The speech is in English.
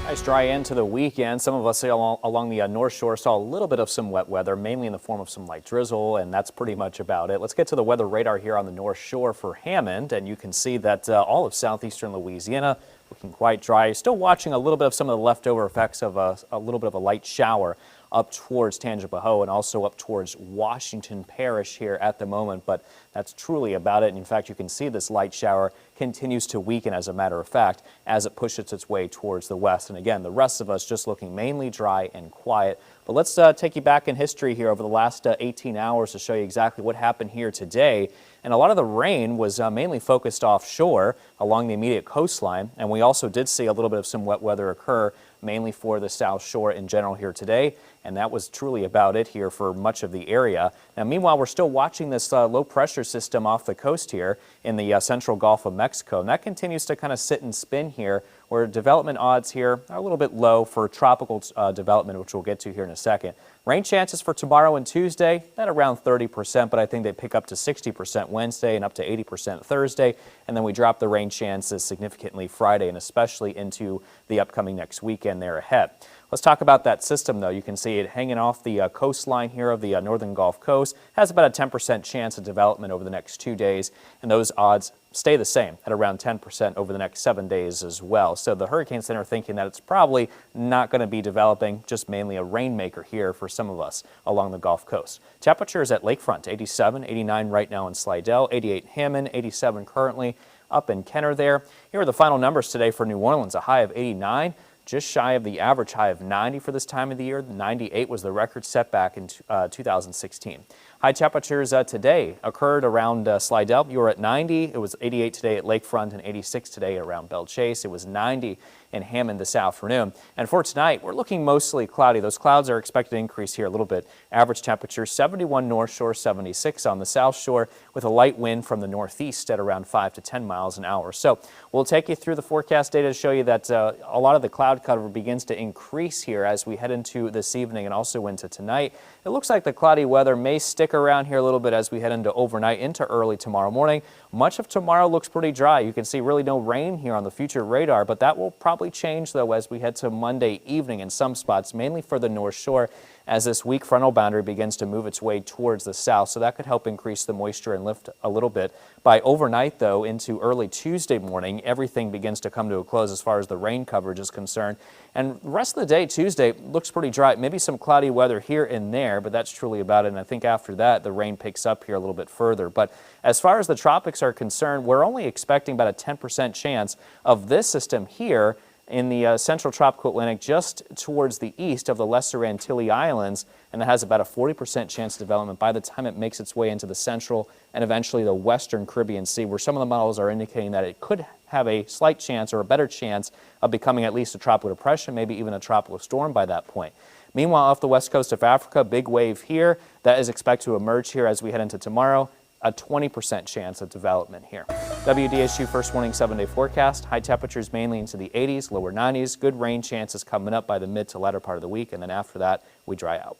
Nice dry end to the weekend. Some of us along the North Shore saw a little bit of some wet weather, mainly in the form of some light drizzle, and that's pretty much about it. Let's get to the weather radar here on the North Shore for Hammond, and you can see that all of southeastern Louisiana looking quite dry. Still watching a little bit of some of the leftover effects of a little bit of a light shower up towards Tangipahoa and also up towards Washington Parish here at the moment, but that's truly about it. And in fact, you can see this light shower continues to weaken, as a matter of fact, as it pushes its way towards the west. And again, the rest of us just looking mainly dry and quiet. But let's take you back in history here over the last 18 hours to show you exactly what happened here today. And a lot of the rain was mainly focused offshore along the immediate coastline. And we also did see a little bit of some wet weather occur, mainly for the South Shore in general here today. And that was truly about it here for much of the area. Now, meanwhile, we're still watching this low pressure system off the coast here in the central Gulf of Mexico. And that continues to kind of sit and spin here, where development odds here are a little bit low for tropical development, which we'll get to here in a second. Rain chances for tomorrow and Tuesday at around 30%, but I think they pick up to 60% Wednesday and up to 80% Thursday. And then we drop the rain chances significantly Friday and especially into the upcoming next weekend there ahead. Let's talk about that system, though. You can see it hanging off the coastline here of the northern Gulf Coast. Has about a 10% chance of development over the next 2 days, and those odds stay the same at around 10% over the next 7 days as well. So the Hurricane Center thinking that it's probably not going to be developing, just mainly a rainmaker here for some of us along the Gulf Coast. Temperatures at Lakefront, 87, 89 right now in Slidell, 88 Hammond, 87 currently up in Kenner there. Here are the final numbers today for New Orleans, a high of 89. Just shy of the average high of 90 for this time of the year. 98 was the record set back in 2016. High temperatures today occurred around Slidell. You were at 90. It was 88 today at Lakefront and 86 today around Belle Chase. It was 90 in Hammond this afternoon. And for tonight, we're looking mostly cloudy. Those clouds are expected to increase here a little bit. Average temperature 71 North Shore, 76 on the South Shore, with a light wind from the northeast at around 5 to 10 miles an hour. So we'll take you through the forecast data to show you that a lot of the cloud cover begins to increase here as we head into this evening and also into tonight. It looks like the cloudy weather may stick around here a little bit as we head into overnight into early tomorrow morning. Much of tomorrow looks pretty dry. You can see really no rain here on the future radar, but that will probably change though as we head to Monday evening in some spots, mainly for the North Shore, as this weak frontal boundary begins to move its way towards the south. So that could help increase the moisture and lift a little bit. By overnight, though, into early Tuesday morning, everything begins to come to a close as far as the rain coverage is concerned. And the rest of the day, Tuesday, looks pretty dry. Maybe some cloudy weather here and there, but that's truly about it. And I think after that, the rain picks up here a little bit further. But as far as the tropics are concerned, we're only expecting about a 10% chance of this system here in the central tropical Atlantic, just towards the east of the Lesser Antilles Islands, and that has about a 40% chance of development by the time it makes its way into the central and eventually the western Caribbean Sea, where some of the models are indicating that it could have a slight chance or a better chance of becoming at least a tropical depression, maybe even a tropical storm by that point. Meanwhile, off the west coast of Africa, big wave here that is expected to emerge here as we head into tomorrow. A 20% chance of development here. WDSU first warning 7-day forecast. High temperatures mainly into the 80s, lower 90s. Good rain chances coming up by the mid to latter part of the week, and then after that, we dry out.